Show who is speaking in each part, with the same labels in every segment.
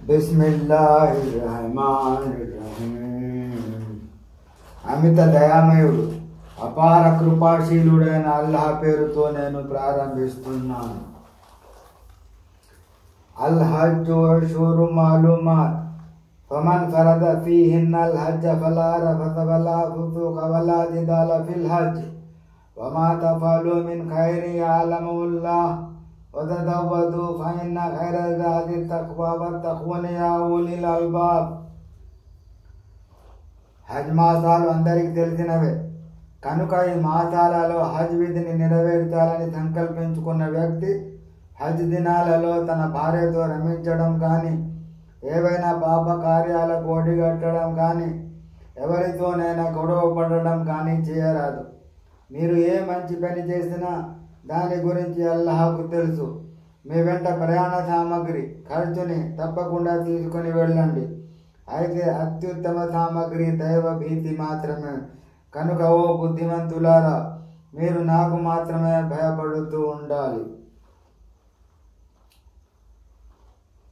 Speaker 1: బిస్మిల్లాహిర్రహమానిర్రహీం. అమిత దయామయుడు అపార కృపాశీలుడైన అల్లాహ్ పేరుతో నేను ప్రారంభిస్తున్నాను. అల్ హజ్ అష్హురు మాలూమాత్ ఫమన్ ఫరద ఫీహిన్నల్ హజ్జ ఫలా రఫస వలా ఫుసూక వలా జిదాల ఫిల్ హజ్ వమా తఫఅలు మిన్ ఖైరి యఅలముల్లాహ్ వతజవ్వదు ఫఇన్న ఖైర జాది తఖ్వా వత్తఖ్వని యా ఉలిల్ అల్బాబ్. హజ్ మాసాలు అందరికీ తెలిసినవే. కనుక ఈ మాసాలలో హజ్ విధిని నెరవేర్చాలని సంకల్పించుకున్న వ్యక్తి హజ్ దినాలలో తన భార్యతో రమించడం కానీ, ఏవైనా పాప కార్యాలకు ఒడిగట్టడం కానీ, ఎవరితోనైనా గొడవ పడడం కానీ చేయరాదు. మీరు ఏ మంచి పని చేసినా దాని గురించి అల్లాహకు తెలుసు. మీ వెంట ప్రయాణ సామగ్రి ఖర్చుని తప్పకుండా తీసుకుని వెళ్ళండి. అయితే అత్యుత్తమ సామగ్రి దైవ భీతి మాత్రమే. కనుక ఓ బుద్ధిమంతులారా, మీరు నాకు మాత్రమే భయపడుతూ ఉండాలి.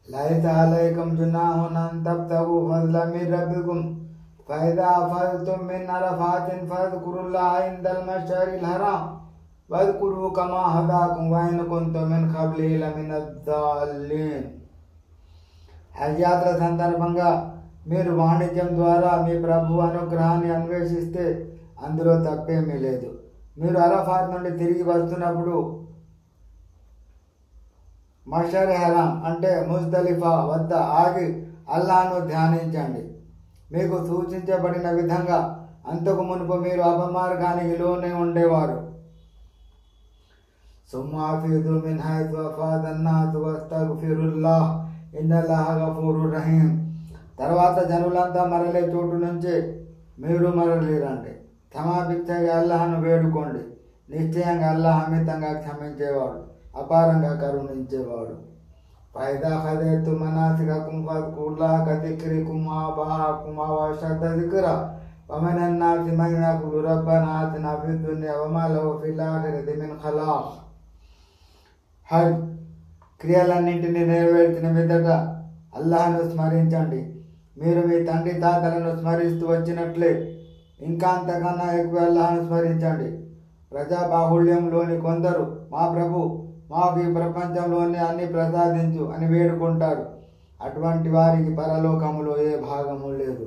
Speaker 1: లైస అలైకుం జునాహున్ అన్ తబ్తగు ఫజ్లం మిన్ రబ్బికుం ఫఇదా అఫల్తుం మిన్ అరఫాతిన్ ఫజ్కురుల్లాహ ఇందల్ మష్షరిల్ హరామ్ వజ్కురు కమా హదాకుం వ ఇన్ కుంతుం మిన్ ఖబ్లిహి లమినద్దాల్లీన్. హజ్ యాత్ర సందర్భంగా మీరు వాణిజ్యం ద్వారా మీ ప్రభు అనుగ్రహాన్ని అన్వేషిస్తే అందులో తప్పేమీ లేదు. మీరు అరఫాత్ నుండి తిరిగి వస్తున్నప్పుడు మషర్ హరాం అంటే ముజ్దలిఫా వద్ద ఆగి అల్లాహ్ను ధ్యానించండి. మీకు సూచించబడిన విధంగా అంతకు మునుపు మీరు అపమార్గానికి లోనే ఉండేవారు. సుమ్మాఫీదు మిన్ హైతు అఫాదన్నాసు వస్తగ్ఫిరుల్లాహ్ ఇన్నల్లాహ గఫూరుర్ రహీం. తర్వాత జనులంతా మరలే చోటు నుంచి మీరు మరలిరండి. క్షమాభిక్షగా అల్లాహ్ను వేడుకోండి. నిశ్చయంగా అల్లాహ్ అమితంగా క్షమించేవాడు, అపారంగా కరుణించేవాడు. ఫైదా ఖదైతు మనాసికకుం ఫజ్కురుల్లాహ కజిక్రికుం ఆబాఅకుం అవ్ అషద్ద జిక్రా వమినన్నాసి మన్ యఖూలు రబ్బనా ఆతినా ఫిద్ దున్యా వమా లహు ఫిల్ ఆఖిరతి మిన్ ఖలాక్. హజ్ క్రియలన్నింటినీ నెరవేర్చిన మీదట అల్లాహ్ను స్మరించండి. మీరు మీ తండ్రి తాతలను స్మరిస్తూ వచ్చినట్లే ఇంకా అంతకన్నా ఎక్కువ అల్లాహ్ను స్మరించండి. ప్రజాబాహుళ్యంలోని కొందరు మా ప్రభు, మాకు ఈ ప్రపంచంలోనే అన్ని ప్రసాదించు అని వేడుకుంటారు. అటువంటి వారికి పరలోకములో ఏ భాగము లేదు.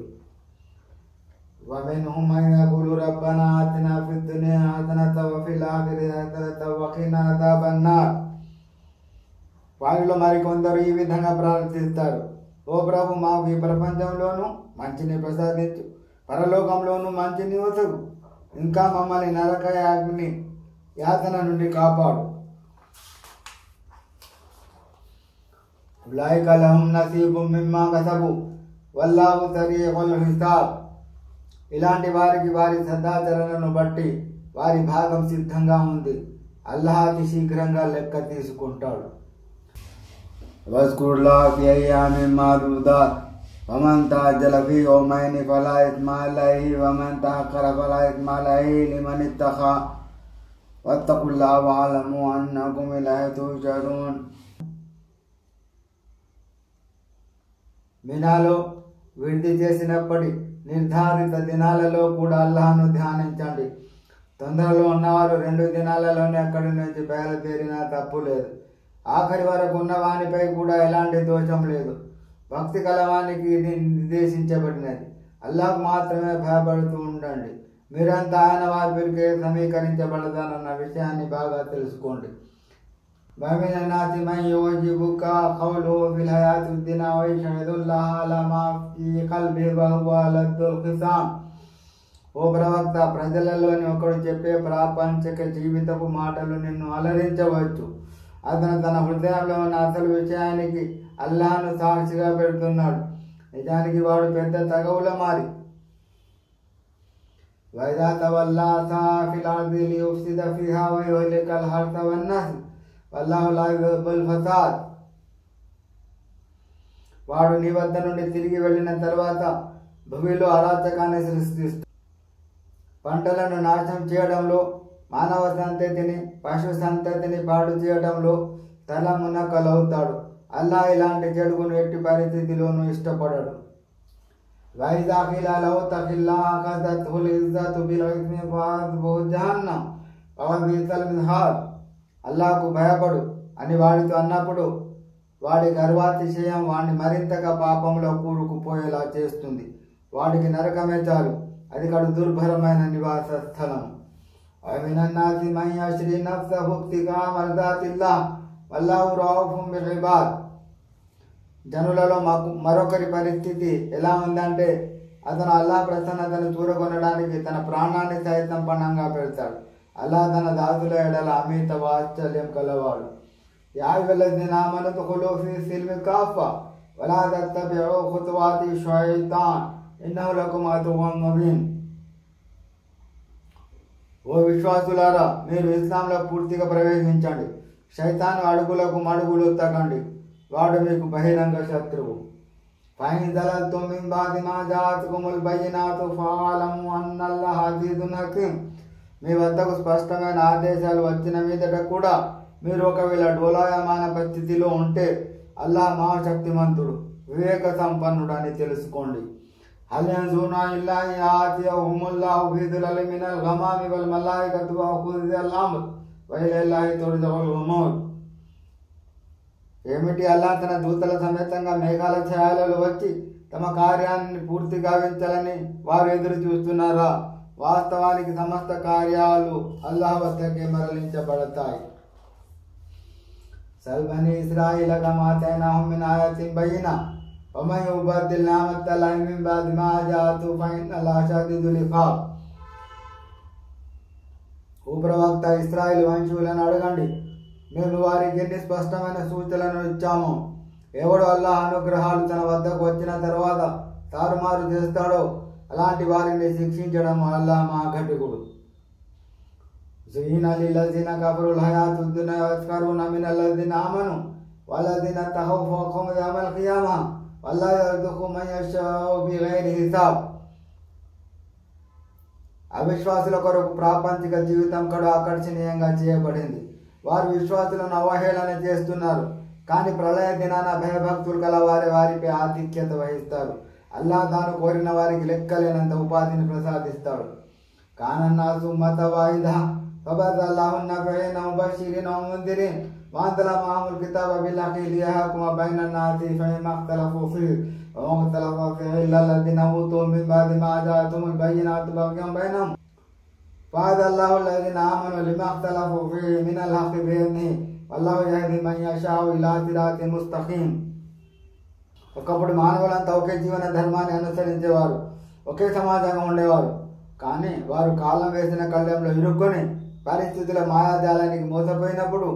Speaker 1: వమిన్హుం మన్ యఖూలు రబ్బనా ఆతినా ఫిద్ దున్యా హసనత వఫిల్ ఆఖిరతి హసనత వఖినా అదాబన్నార్. వారిలో మరికొందరు ఈ విధంగా ప్రార్థిస్తారు: ఓ ప్రభు, మాకు ఈ ప్రపంచంలోనూ మంచిని ప్రసాదించు, పరలోకంలోనూ మంచిని ఒసగు, ఇంకా మమ్మల్ని నరక అగ్ని యాతన నుండి కాపాడు. ఉలైక లహుం నసీబుం మిమ్మా కసబు వల్లాహు సరీఉల్ హిసాబ్. ఇలాంటి వారికి వారి సదాచరణను బట్టి వారి భాగం సిద్ధంగా ఉంది. అల్లాహ్ అతి శీఘ్రంగా లెక్క తీసుకుంటాడు. వజ్కురుల్లాహ ఫీ అయ్యామిన్ మాదూదాత్ వమన్ తఅజ్జల ఫీ యౌమైని ఫలా ఇస్మ అలైహి వమన్ తఅఖర ఫలా ఇస్మ అలైహి లిమన్ ఇత్తఖా వత్తఖుల్లాహ వఅలము అన్నకుమ్ ఇలైహి తుహ్షరూన్. మినాలో విడిది చేసినప్పటి నిర్ధారిత దినాలలో కూడా అల్లాహ్ను ధ్యానించండి. తొందరలో ఉన్నవారు 2 దినాలలోనే అక్కడి నుంచి బయలుదేరినా తప్పు లేదు. ఆఖరి వరకు ఉన్న వానిపై కూడా ఎలాంటి దోషం లేదు. భక్తి కలవానికి ఇది నిర్దేశించబడినది. అల్లాహ్ మాత్రమే భయపడుతూ ఉండండి. మీరంతా ఆయన వారికే సమీకరించబడతానన్న విషయాన్ని బాగా తెలుసుకోండి. వమిన నాసి మన్ యుజిబుక ఖౌలుహు ఫిల్ హయాతిద్ దున్యా వ యష్హదుల్లాహ అలా మా ఫీ ఖల్బిహి వ హువ అలద్దుల్ ఖిసామ్. ఓ ప్రవక్త, ప్రజలలోని ఒకడు చెప్పే ప్రాపంచిక జీవితపు మాటలు నిన్ను అలరించవచ్చు. అతను తన హృదయంలో ఉన్న అసలు విషయానికి అల్లాహ్ను సాక్షిగా పెడుతున్నాడు. నిజానికి వాడు పెద్ద తగవుల మారి. వైదా తవల్లా ఫిల్ అర్ది లియుఫ్సిద ఫీహా వ యుహ్లికల్ హర్స వన్నస్ల్ వల్లాహు లా యుహిబ్బుల్ ఫసాద్. వాడు నీ వద్ద నుండి తిరిగి వెళ్ళిన తర్వాత భూమిలో అరాచకాన్ని సృష్టిస్తాడు. పంటలను నాశనం చేయడంలో, మానవ సంతతిని పశు సంతతిని పాడు చేయడంలో తలమునకలవుతాడు. అల్లా ఇలాంటి చెడుగును ఎట్టి పరిస్థితిలోనూ ఇష్టపడడు. వైదా ఖిలా లౌ తఖిల్లా ఖదతుల్ ఇజ్జతు బిల్ ఇస్మి ఫాస్బు జహన్నం వబిసల్ మిహాద్. అల్లాహకు భయపడు అని వాడితో అన్నప్పుడు వాడి గర్వాతిశయం వాడిని మరింతగా పాపంలో కూరుకుపోయేలా చేస్తుంది. వాడికి నరకమే చాలు, అది కడు దుర్భరమైన నివాస స్థలం. మినన్నాసి మన్ యశ్రీ నఫ్సహు ఇబ్తిగా మర్దాతిల్లాహ్ వల్లాహు రౌఫుం బిల్ ఇబాద్. జనులలో మరొకరి పరిస్థితి ఎలా ఉందంటే అతను అల్లాహ్ ప్రసన్నతను చూరగొనడానికి తన ప్రాణాన్ని సైతం పణంగా పెడతాడు. అల్లాహ్ తన దాసుల ఎడల అమిత వాత్సల్యం కలవాడు. యా అయ్యుహల్లజీన ఆమనూ ఉద్ఖులూ ఫీ సిల్మి కాఫా వలా తత్తబిఊ ఖుతువాతి షైతాన్ ఇన్నహు లకుం అదువ్వున్ ముబీన్. ఓ విశ్వాసులారా, మీరు ఇస్లాంలో పూర్తిగా ప్రవేశించండి. శైతాను అడుగులకు మడుగులు తగ్గండి, వాడు మీకు బహిరంగ శత్రువు. ఫైన్ దలల్తుం మిన్ బాది మా జాఅతుకుముల్ బయ్యినాతు ఫఅలము అన్నల్లాహ అజీజున్ హకీమ్. మీ వద్దకు స్పష్టమైన ఆదేశాలు వచ్చిన మీదట కూడా మీరు ఒకవేళ డోలాయమాన పరిస్థితిలో ఉంటే అల్లాహ్ మహాశక్తిమంతుడు, వివేక సంపన్నుడు అని తెలుసుకోండి. హల్ యన్జురునా ఇల్లా అన్ యాతియహుముల్లాహు ఫీ దులలిన్ మినల్ గమామి వల్ మలాయికతు వ ఖుదియల్ అమ్ర్ వ ఇలైహిల్లాహి తుర్జఉల్ ఉమూర్. ఏమిటి, అల్లాహ్ తన దూతల సమేతంగా మేఘాల ఛాయలలో వచ్చి తమ కార్యాన్ని పూర్తి గావించాలని వారు ఎదురు చూస్తున్నారా? వాస్తవానికి సమస్త కార్యాలు అల్లాహ్ వద్దకే మరలించబడతాయి. సల్ బనీ ఇస్రాయీల కమా ఆతైనాహుం మిన్ ఆయాతిన్ బయ్యినా వమన్ యుబద్దిల్ నిఅమతల్లాహి మిన్ బఅది మా జాఅతు ఫఇన్నల్లాహ షదీదుల్ ఇఖాబ్. ఓ ప్రవక్త, ఇశ్రాయేలు వంశీయులను అడగండి, మేము వారికి ఎన్ని స్పష్టమైన సూచనలను ఇచ్చాము. ఎవడు అల్లాహ్ అనుగ్రహాలు తన వద్దకు వచ్చిన తర్వాత తారుమారు చేస్తాడో అలాంటి వారిని శిక్షించడం అల్లాహ్ మహాఘటికుడు. జుయ్యిన లిల్లజీన కఫరుల్ హయాతుద్ దున్యా యస్ఖరూన మినల్లజీన ఆమను వల్లజీన తఖౌ ఫౌఖహుం యౌమల్ ఖియామా వల్లాహు యర్జుఖు మన్ యషాఉ బిగైరి హిసాబ్. అవిశ్వాసుల కొరకు ప్రాపంచిక జీవితం కూడా ఆకర్షణీయంగా చేయబడింది. వారు విశ్వాసులను అవహేళన చేస్తున్నారు, కానీ ప్రళయ దినాన భయభక్తులు గల వారిపై ఆధిక్యత వహిస్తారు. అల్లాహ్ తాను కోరిన వారికి లెక్కలేనంత ఉపాధిని ప్రసాదిస్తాడు. కానన్నాసు ఉమ్మత వాహిదా ఫబఅసల్లాహు నబియ్యిన ముబష్షిరీన వ ముందిరీన్ వఅంజల మఅహుల్ కితాబ బిల్ హఖ్ఖి లియహ్కుమ బైనన్ నాసి ఫీమా ఇఖ్తలఫూ ఫీహి వమా ఇఖ్తలఫ ఫీహి ఇల్లల్లజీన ఊతూ మిన్ బఅది మా జాఅతుహుముల్ బయ్యినాతు బగ్యన్ బైనహుం ఫహదల్లాహు అల్లజీన ఆమనూ లిమా ఇఖ్తలఫూ ఫీహి మినల్ హఖ్ఖి బిఇذనిహి వల్లాహు యహ్దీ మన్ యషాఉ ఇలా సిరాతిన్ ముస్తఖీమ్. ఒకప్పుడు మానవులంతా ఒకే జీవన ధర్మాన్ని అనుసరించేవారు, ఒకే సమాజంగా ఉండేవారు. కానీ వారు కాలం వేసిన కళ్ళెంలో ఇరుక్కొని పరిస్థితుల మాయాజాలానికి మోసపోయినప్పుడు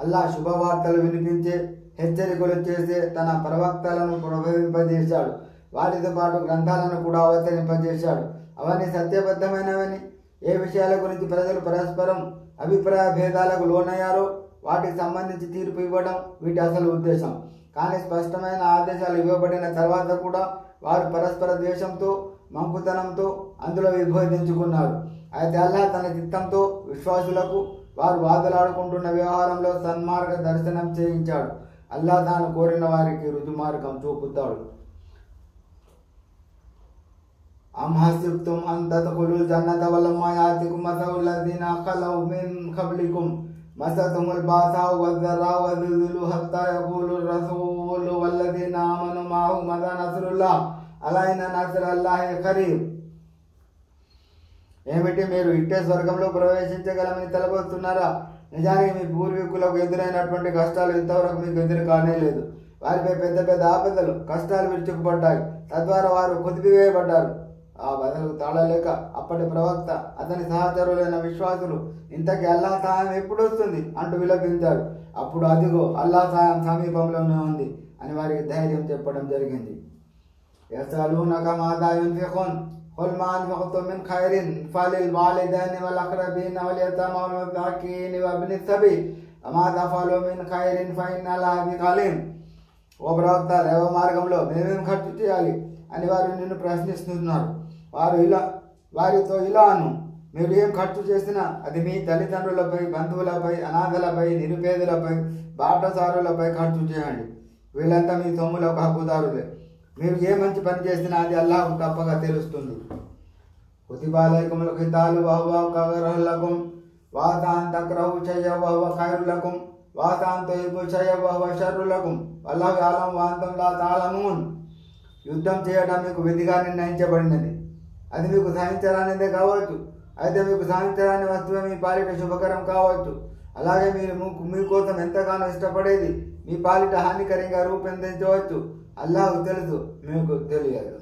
Speaker 1: అల్లాహ్ శుభవార్తలు వినిపించే, హెచ్చరికలు చేసే తన ప్రవక్తలను ప్రభవింపజేశాడు. వాటితో పాటు గ్రంథాలను కూడా అవతరింపజేశాడు. అవన్నీ సత్యబద్ధమైనవని, ఏ విషయాల గురించి ప్రజలు పరస్పరం అభిప్రాయ భేదాలకు లోనయ్యారో వాటికి సంబంధించి తీర్పు ఇవ్వడం వీటి అసలు ఉద్దేశం. కానీ స్పష్టమైన ఆదేశాలు ఇవ్వబడిన తర్వాత కూడా వారు పరస్పర ద్వేషంతో, మంకుతనంతో అందులో విభేదించుకున్నారు. అయితే అల్లాహ్ తన చిత్తంతో విశ్వాసులకు వారు వాదులాడుకుంటున్న వ్యవహారంలో సన్మార్గ దర్శనం చేయించాడు. అల్లాహ్ తాను కోరిన వారికి రుజుమార్గం చూపుతాడు. అమ్ హసిబ్తుమ్ అన్ తద్ఖులుల్ జన్నత వలమ్మా యాతికుమ్ మసలుల్ లజీన ఖలౌ మిన్ ఖబ్లికుమ్ మసతుముల్ బాసాఉ వద్దర్రాఉ వజుల్జిలు హత్తా యఖూలుర్ రసూలు వల్లజీన ఆమనూ మఅహు మతా నస్రుల్లాహ్ అలా ఇన్న నస్రల్లాహి ఖరీబ్. ఏమిటి, మీరు ఇట్టే స్వర్గంలో ప్రవేశించగలమని తలపోతున్నారా? నిజానికి మీ పూర్వీకులకు ఎదురైనటువంటి కష్టాలు ఇంతవరకు మీకు ఎదురు కానే లేదు. వారిపై పెద్ద పెద్ద ఆపదలు, కష్టాలు విరుచుకుపడ్డాయి. తద్వారా వారు కుదిపివేయబడ్డారు. ఆ బదలకు తాళలేక అప్పటి ప్రవక్త, అతని సహచరులైన విశ్వాసులు ఇంతకీ అల్లాహ్ సహాయం ఎప్పుడు వస్తుంది అంటూ విలపించాడు. అప్పుడు అదిగో అల్లాహ్ సహాయం సమీపంలోనే ఉంది అని వారికి ధైర్యం చెప్పడం జరిగింది. యస్అలూనక మాదా యున్ఫిఖూన్ ఖుల్ మా అన్ఫక్తుమ్ మిన్ ఖైరిన్ ఫలిల్ వాలిదైని వల్ అఖ్రబీన వల్ యతామా వల్ మసాకీన్ వబ్ని సబీల్ వమా తఫఅలు మిన్ ఖైరిన్ ఫఇన్నల్లాహ బిహి అలీమ్. ఓ ప్రవక్త, రేవ మార్గంలో మేమేం ఖర్చు చేయాలి అని వారు నిన్ను ప్రశ్నిస్తున్నారు. వారితో ఇలా అను, మీరు ఏం ఖర్చు చేసినా అది మీ తల్లిదండ్రులపై, బంధువులపై, అనాథలపై, నిరుపేదలపై, బాటసారులపై ఖర్చు చేయండి. వీళ్ళంతా మీ సొమ్ములో ఒక హక్కుదారులే. మీరు ఏ మంచి పని చేసినా అది అల్లాహ్కు తప్పగా తెలుస్తుంది. కుతిబా అలైకుముల్ ఖితాలు వహువ కరహుల్ లకుం వాసా అన్ తక్రహు షై'అన్ వహువ ఖైరుల్ లకుం వాసా అన్ తుహిబ్బు షై'అన్ వహువ షర్రుల్ లకుం వల్లాహు యఅలము వ అంతుమ్ లా తఅలమూన్. యుద్ధం చేయడం మీకు విధిగా నిర్ణయించబడినది. అది మీకు సహించరానిదే కావచ్చు, అయితే మీకు సహించరాని వస్తువే మీ పాలిట శుభకరం కావచ్చు. అలాగే మీరు మీకోసం ఎంతగానో ఇష్టపడేది మీ పాలిట హానికరంగా రూపొందించవచ్చు. అల్లాహ్కు తెలుసు, మీకు తెలియదు.